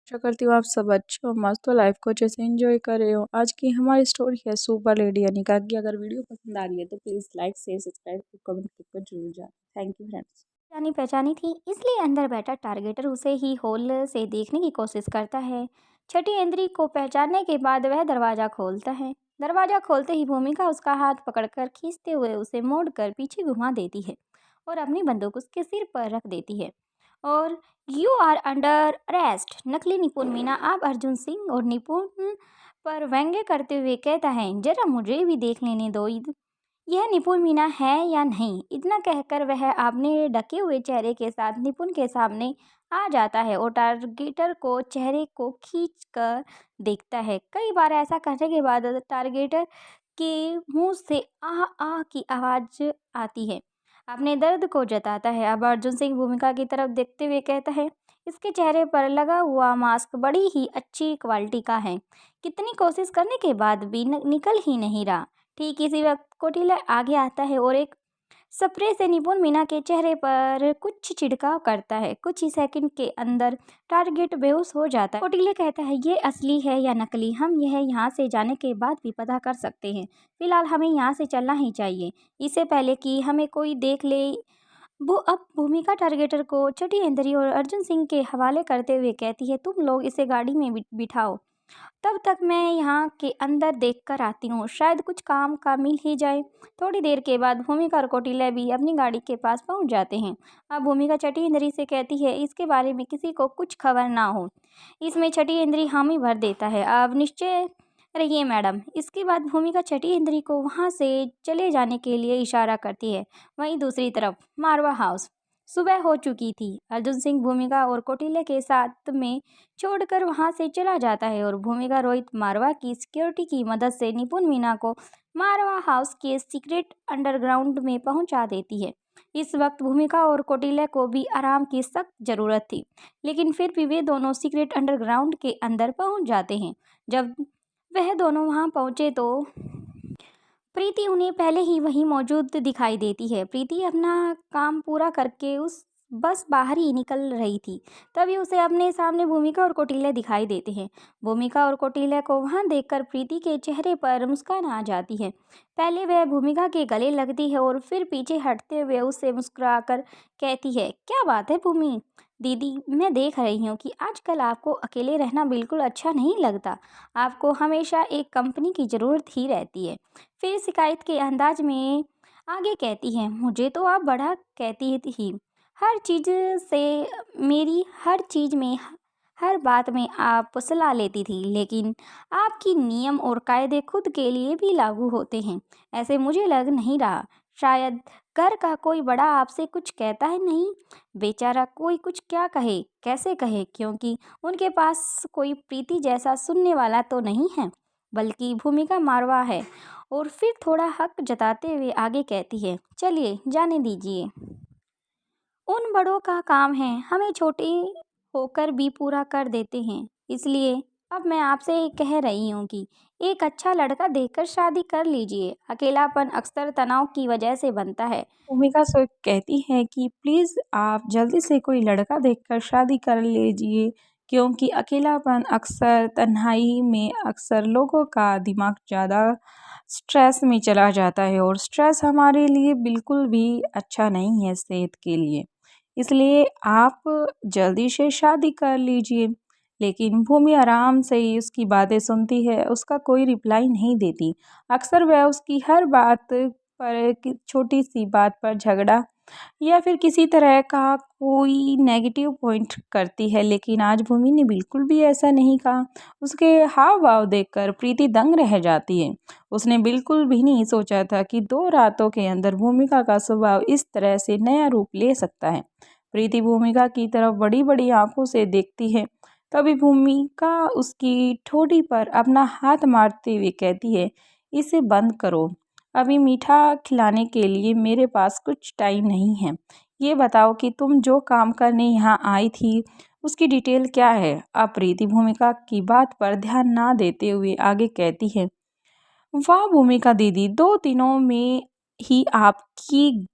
आशा करती हूँ आप सब अच्छे हो, मस्त हो, लाइफ को अच्छे से एंजॉय कर रहे हो। आज की हमारी स्टोरी है सुपर लेडी अनिका की। अगर वीडियो पसंद आ रही है तो please like share subscribe comment कर जरूर जाए। Thank you friends. जानी पहचानी थी, इसलिए अंदर बैठा टारगेटर उसे ही होल से देखने की कोशिश करता है। छठी इंद्री को पहचानने के बाद वह दरवाजा खोलता है। दरवाजा खोलते ही भूमिका उसका हाथ पकड़कर खींचते हुए उसे मोड़कर पीछे घुमा देती है और अपनी बंदूक उसके सिर पर रख देती है। और यू आर अंडर अरेस्ट। नकली निपुण मीना अब अर्जुन सिंह और निपुण पर व्यंग्य करते हुए कहता है, जरा मुझे भी देख लेने दो, यह निपुण मीना है या नहीं। इतना कहकर वह अपने ढके हुए चेहरे के साथ निपुण के सामने आ जाता है और टारगेटर को चेहरे को खींच कर देखता है। कई बार ऐसा करने के बाद टारगेटर के मुंह से आह आह की आवाज आती है, अपने दर्द को जताता है। अब अर्जुन सिंह भूमिका की तरफ देखते हुए कहता है, इसके चेहरे पर लगा हुआ मास्क बड़ी ही अच्छी क्वालिटी का है, कितनी कोशिश करने के बाद भी निकल ही नहीं रहा। ठीक इसी वक्त कोटिला आगे आता है और एक स्प्रे से निपुण मीना के चेहरे पर कुछ छिड़काव करता है। कुछ ही सेकंड के अंदर टारगेट बेहोश हो जाता है। कोटिला कहता है, ये असली है या नकली, हम यह यहाँ से जाने के बाद भी पता कर सकते हैं। फिलहाल हमें यहाँ से चलना ही चाहिए, इससे पहले कि हमें कोई देख ले। वो अब भूमिका टारगेटर को छठी इंद्री और अर्जुन सिंह के हवाले करते हुए कहती है, तुम लोग इसे गाड़ी में बिठाओ, तब तक मैं यहाँ के अंदर देख कर आती हूँ, शायद कुछ काम का मिल ही जाए। थोड़ी देर के बाद भूमिका और कौटिल्य भी अपनी गाड़ी के पास पहुँच जाते हैं। अब भूमिका छठी इंद्री से कहती है, इसके बारे में किसी को कुछ खबर ना हो। इसमें छठी इंद्री हामी भर देता है, अब निश्चय रहिए मैडम। इसके बाद भूमिका छठी इंद्री को वहाँ से चले जाने के लिए इशारा करती है। वहीं दूसरी तरफ मारवा हाउस। सुबह हो चुकी थी। अर्जुन सिंह भूमिका और कौटिल्य के साथ में छोड़कर वहां से चला जाता है और भूमिका रोहित मारवा की सिक्योरिटी की मदद से निपुण मीना को मारवा हाउस के सीक्रेट अंडरग्राउंड में पहुंचा देती है। इस वक्त भूमिका और कौटिल्य को भी आराम की सख्त जरूरत थी, लेकिन फिर भी वे दोनों सीक्रेट अंडरग्राउंड के अंदर पहुंच जाते हैं। जब वह दोनों वहां पहुंचे तो प्रीति उन्हें पहले ही वहीं मौजूद दिखाई देती है। प्रीति अपना काम पूरा करके उस बस बाहर ही निकल रही थी, तभी उसे अपने सामने भूमिका और कौटिल्य दिखाई देते हैं। भूमिका और कौटिल्य को वहां देखकर प्रीति के चेहरे पर मुस्कान आ जाती है। पहले वह भूमिका के गले लगती है और फिर पीछे हटते हुए उससे मुस्कुराकर कहती है, क्या बात है भूमि दीदी, मैं देख रही हूँ कि आजकल आपको अकेले रहना बिल्कुल अच्छा नहीं लगता, आपको हमेशा एक कंपनी की ज़रूरत ही रहती है। फिर शिकायत के अंदाज में आगे कहती है, मुझे तो आप बड़ा कहती थी, हर चीज़ से मेरी हर चीज़ में हर बात में आप सलाह लेती थी, लेकिन आपकी नियम और कायदे खुद के लिए भी लागू होते हैं, ऐसे मुझे लग नहीं रहा। शायद घर का कोई बड़ा आपसे कुछ कहता है नहीं, बेचारा कोई कुछ क्या कहे कैसे कहे, क्योंकि उनके पास कोई प्रीति जैसा सुनने वाला तो नहीं है, बल्कि भूमिका मारवा है। और फिर थोड़ा हक जताते हुए आगे कहती है, चलिए जाने दीजिए, उन बड़ों का काम है, हमें छोटे होकर भी पूरा कर देते हैं। इसलिए अब मैं आपसे कह रही हूँ कि एक अच्छा लड़का देखकर शादी कर लीजिए, अकेलापन अक्सर तनाव की वजह से बनता है। भूमिका से कहती है कि प्लीज़ आप जल्दी से कोई लड़का देखकर शादी कर लीजिए, क्योंकि अकेलापन अक्सर तन्हाई में अक्सर लोगों का दिमाग ज़्यादा स्ट्रेस में चला जाता है और स्ट्रेस हमारे लिए बिल्कुल भी अच्छा नहीं है सेहत के लिए। इसलिए आप जल्दी से शादी कर लीजिए। लेकिन भूमि आराम से ही उसकी बातें सुनती है, उसका कोई रिप्लाई नहीं देती। अक्सर वह उसकी हर बात पर छोटी सी बात पर झगड़ा या फिर किसी तरह का कोई नेगेटिव पॉइंट करती है, लेकिन आज भूमि ने बिल्कुल भी ऐसा नहीं कहा। उसके हाव भाव देखकर प्रीति दंग रह जाती है। उसने बिल्कुल भी नहीं सोचा था कि 2 रातों के अंदर भूमिका का स्वभाव इस तरह से नया रूप ले सकता है। प्रीति भूमिका की तरफ बड़ी बड़ी आंखों से देखती है। तभी भूमिका उसकी ठोड़ी पर अपना हाथ मारते हुए कहती है, इसे बंद करो, अभी मीठा खिलाने के लिए मेरे पास कुछ टाइम नहीं है। ये बताओ कि तुम जो काम करने यहाँ आई थी उसकी डिटेल क्या है। अब प्रीति भूमिका की बात पर ध्यान ना देते हुए आगे कहती है, वाह भूमिका दीदी, 2 दिनों में ही आपकी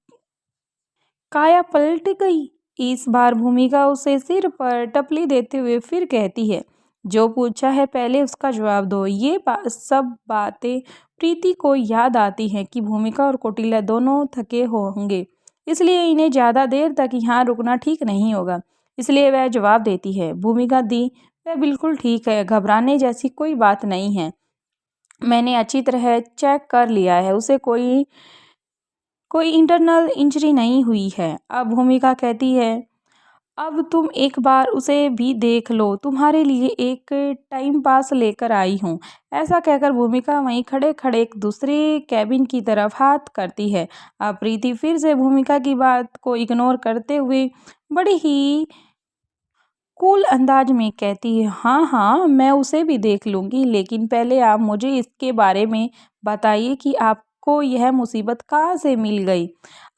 काया पलट गई। इस बार भूमिका उसे सिर पर टपली देते हुए फिर कहती है, जो पूछा है पहले उसका जवाब दो। ये सब बातें प्रीति को याद आती हैं कि भूमिका और कौटिल्य दोनों थके होंगे, इसलिए इन्हें ज़्यादा देर तक यहाँ रुकना ठीक नहीं होगा। इसलिए वह जवाब देती है, भूमिका दी, वह बिल्कुल ठीक है, घबराने जैसी कोई बात नहीं है। मैंने अच्छी तरह चेक कर लिया है, उसे कोई इंटरनल इंजरी नहीं हुई है। अब भूमिका कहती है, अब तुम एक बार उसे भी देख लो, तुम्हारे लिए एक टाइम पास लेकर आई हूँ। ऐसा कहकर भूमिका वहीं खड़े खड़े एक दूसरे कैबिन की तरफ हाथ करती है। अब प्रीति फिर से भूमिका की बात को इग्नोर करते हुए बड़ी ही कूल अंदाज में कहती है, हाँ हाँ मैं उसे भी देख लूँगी, लेकिन पहले आप मुझे इसके बारे में बताइए कि आपको यह मुसीबत कहाँ से मिल गई।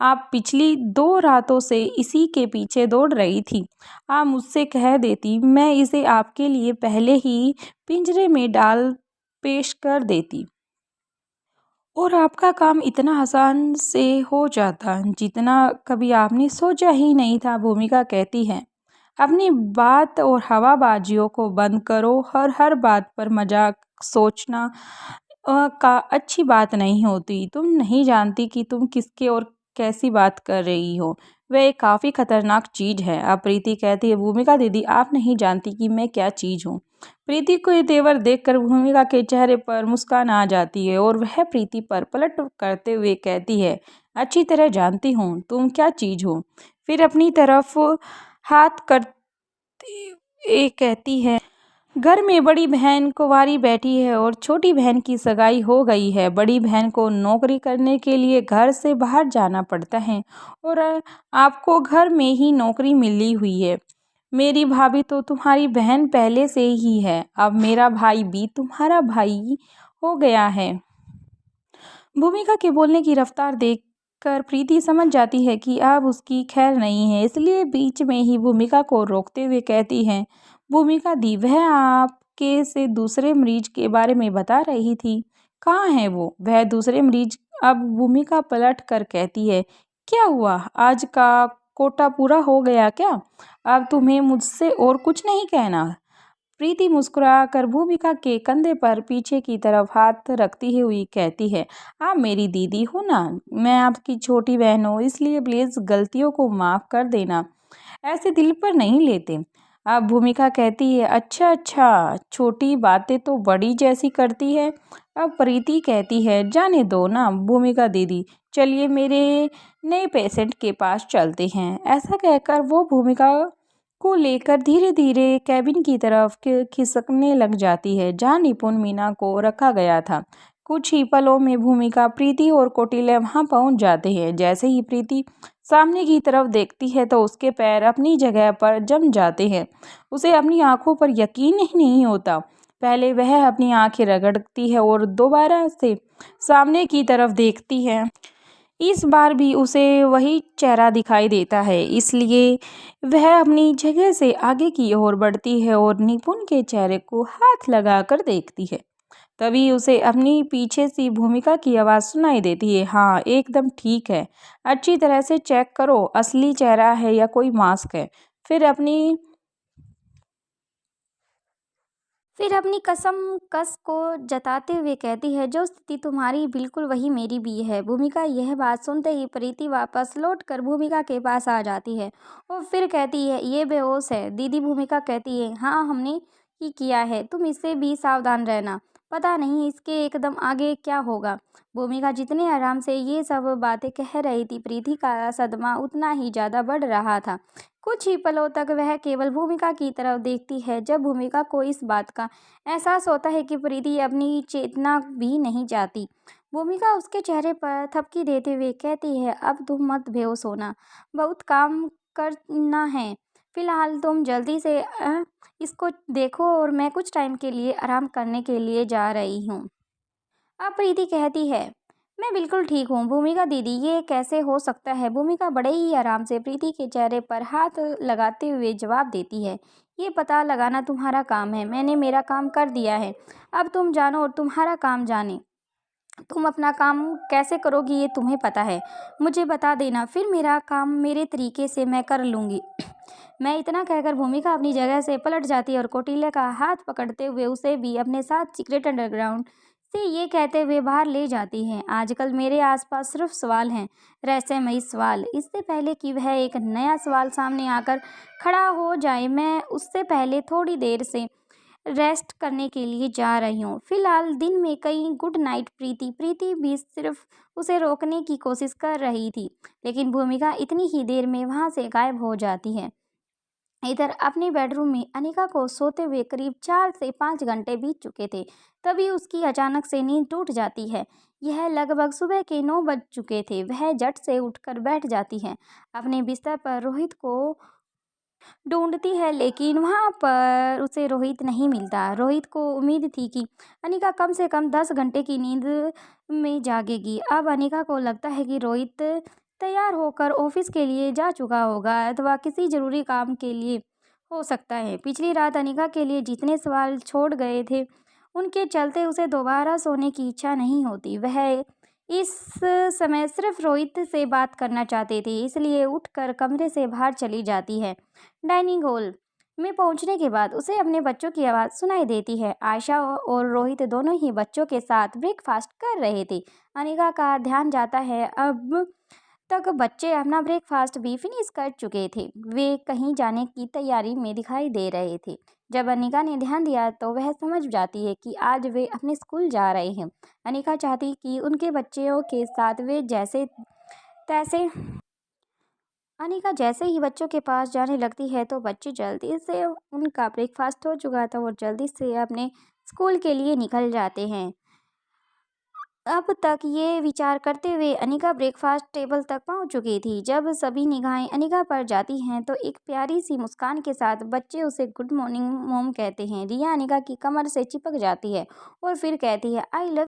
आप पिछली 2 रातों से इसी के पीछे दौड़ रही थी। आप मुझसे कह देती, मैं इसे आपके लिए पहले ही पिंजरे में डाल पेश कर देती और आपका काम इतना आसान से हो जाता जितना कभी आपने सोचा ही नहीं था। भूमिका कहती है, अपनी बात और हवाबाजियों को बंद करो। हर बात पर मजाक सोचना का अच्छी बात नहीं होती। तुम नहीं जानती कि तुम किसके और कैसी बात कर रही हो। वह एक काफ़ी खतरनाक चीज़ है। अब प्रीति कहती है, भूमिका दीदी आप नहीं जानती कि मैं क्या चीज़ हूँ। प्रीति को ये तेवर देखकर भूमिका के चेहरे पर मुस्कान आ जाती है और वह प्रीति पर पलट करते हुए कहती है, अच्छी तरह जानती हूँ तुम क्या चीज़ हो। फिर अपनी तरफ हाथ करते कहती है, घर में बड़ी बहन कुंवारी बैठी है और छोटी बहन की सगाई हो गई है। बड़ी बहन को नौकरी करने के लिए घर से बाहर जाना पड़ता है और आपको घर में ही नौकरी मिली हुई है। मेरी भाभी तो तुम्हारी बहन पहले से ही है, अब मेरा भाई भी तुम्हारा भाई हो गया है। भूमिका के बोलने की रफ्तार देखकर प्रीति समझ जाती है कि अब उसकी खैर नहीं है, इसलिए बीच में ही भूमिका को रोकते हुए कहती है, भूमिका दी, वह आपके से दूसरे मरीज के बारे में बता रही थी, कहाँ है वो? वह दूसरे मरीज? अब भूमिका पलट कर कहती है, क्या हुआ, आज का कोटा पूरा हो गया क्या? अब तुम्हें मुझसे और कुछ नहीं कहना? प्रीति मुस्कुराकर भूमिका के कंधे पर पीछे की तरफ हाथ रखती हुई कहती है, आप मेरी दीदी हो ना, मैं आपकी छोटी बहन हूँ, इसलिए प्लीज़ गलतियों को माफ़ कर देना, ऐसे दिल पर नहीं लेते। अब भूमिका कहती है, अच्छा अच्छा, छोटी बातें तो बड़ी जैसी करती है। अब प्रीति कहती है, जाने दो ना भूमिका दीदी, चलिए मेरे नए पेशेंट के पास चलते हैं। ऐसा कहकर वो भूमिका को लेकर धीरे धीरे कैबिन की तरफ खिसकने लग जाती है, जहां निपुण मीना को रखा गया था। कुछ ही पलों में भूमिका, प्रीति और कौटिल्य वहां पहुंच जाते हैं। जैसे ही प्रीति सामने की तरफ देखती है तो उसके पैर अपनी जगह पर जम जाते हैं। उसे अपनी आंखों पर यकीन ही नहीं होता। पहले वह अपनी आंखें रगड़ती है और दोबारा से सामने की तरफ देखती है। इस बार भी उसे वही चेहरा दिखाई देता है, इसलिए वह अपनी जगह से आगे की ओर बढ़ती है और निपुण के चेहरे को हाथ लगाकर देखती है। तभी उसे अपनी पीछे से भूमिका की आवाज़ सुनाई देती है, हाँ एकदम ठीक है, अच्छी तरह से चेक करो, असली चेहरा है या कोई मास्क है। फिर अपनी कसम कस को जताते हुए कहती है, जो स्थिति तुम्हारी बिल्कुल वही मेरी भी है। भूमिका यह बात सुनते ही प्रीति वापस लौटकर भूमिका के पास आ जाती है और फिर कहती है, ये बेहोश है। दीदी भूमिका कहती है, हाँ हमने ही किया है, तुम इससे भी सावधान रहना, पता नहीं इसके एकदम आगे क्या होगा। भूमिका जितने आराम से ये सब बातें कह रही थी, प्रीति का सदमा उतना ही ज़्यादा बढ़ रहा था। कुछ ही पलों तक वह केवल भूमिका की तरफ देखती है। जब भूमिका को इस बात का एहसास होता है कि प्रीति अपनी चेतना भी नहीं चाहती, भूमिका उसके चेहरे पर थपकी देते हुए कहती है, अब तुम मत बेहोश होना, बहुत काम करना है। फिलहाल तुम जल्दी से इसको देखो और मैं कुछ टाइम के लिए आराम करने के लिए जा रही हूँ। अब प्रीति कहती है, मैं बिल्कुल ठीक हूँ भूमिका दीदी, ये कैसे हो सकता है? भूमिका बड़े ही आराम से प्रीति के चेहरे पर हाथ लगाते हुए जवाब देती है, ये पता लगाना तुम्हारा काम है, मैंने मेरा काम कर दिया है, अब तुम जानो और तुम्हारा काम जाने। तुम अपना काम कैसे करोगी ये तुम्हें पता है, मुझे बता देना, फिर मेरा काम मेरे तरीके से मैं कर लूँगी। मैं इतना कहकर भूमिका अपनी जगह से पलट जाती है और कौटिल्य का हाथ पकड़ते हुए उसे भी अपने साथ सीक्रेट अंडरग्राउंड से ये कहते हुए बाहर ले जाती है। आजकल मेरे आसपास सिर्फ सवाल हैं, रहस्यमयी सवाल। इससे पहले कि वह एक नया सवाल सामने आकर खड़ा हो जाए, मैं उससे पहले थोड़ी देर से रेस्ट करने के लिए जा रही हूँ। फिलहाल दिन में कई गुड नाइट प्रीति। प्रीति भी सिर्फ उसे रोकने की कोशिश कर रही थी, लेकिन भूमिका इतनी ही देर में वहाँ से गायब हो जाती है। इधर अपने बेडरूम में अनिका को सोते हुए करीब 4 से 5 घंटे बीत चुके थे। तभी उसकी अचानक से नींद टूट जाती है। यह लगभग सुबह के 9 बज चुके थे। वह झट से उठकर बैठ जाती है। अपने बिस्तर पर रोहित को ढूंढती है, लेकिन वहाँ पर उसे रोहित नहीं मिलता। रोहित को उम्मीद थी कि अनिका कम से कम 10 घंटे की नींद में जागेगी। अब अनिका को लगता है कि रोहित तैयार होकर ऑफिस के लिए जा चुका होगा अथवा किसी जरूरी काम के लिए हो सकता है। पिछली रात अनिका के लिए जितने सवाल छोड़ गए थे, उनके चलते उसे दोबारा सोने की इच्छा नहीं होती। वह इस समय सिर्फ रोहित से बात करना चाहते थे, इसलिए उठकर कमरे से बाहर चली जाती है। डाइनिंग हॉल में पहुंचने के बाद उसे अपने बच्चों की आवाज़ सुनाई देती है। आयशा और रोहित दोनों ही बच्चों के साथ ब्रेकफास्ट कर रहे थे। अनिका का ध्यान जाता है, अब तक बच्चे अपना ब्रेकफास्ट भी फिनिश कर चुके थे। वे कहीं जाने की तैयारी में दिखाई दे रहे थे। जब अनिका ने ध्यान दिया तो वह समझ जाती है कि आज वे अपने स्कूल जा रहे हैं। अनिका चाहती कि उनके बच्चों के साथ वे जैसे तैसे अनिका जैसे ही बच्चों के पास जाने लगती है तो बच्चे जल्दी से, उनका ब्रेकफास्ट हो चुका था, और जल्दी से अपने स्कूल के लिए निकल जाते हैं। अब तक ये विचार करते हुए अनिका ब्रेकफास्ट टेबल तक पहुंच चुकी थी। जब सभी निगाहें अनिका पर जाती हैं तो एक प्यारी सी मुस्कान के साथ बच्चे उसे गुड मॉर्निंग मॉम कहते हैं। रिया अनिका की कमर से चिपक जाती है और फिर कहती है, आई लव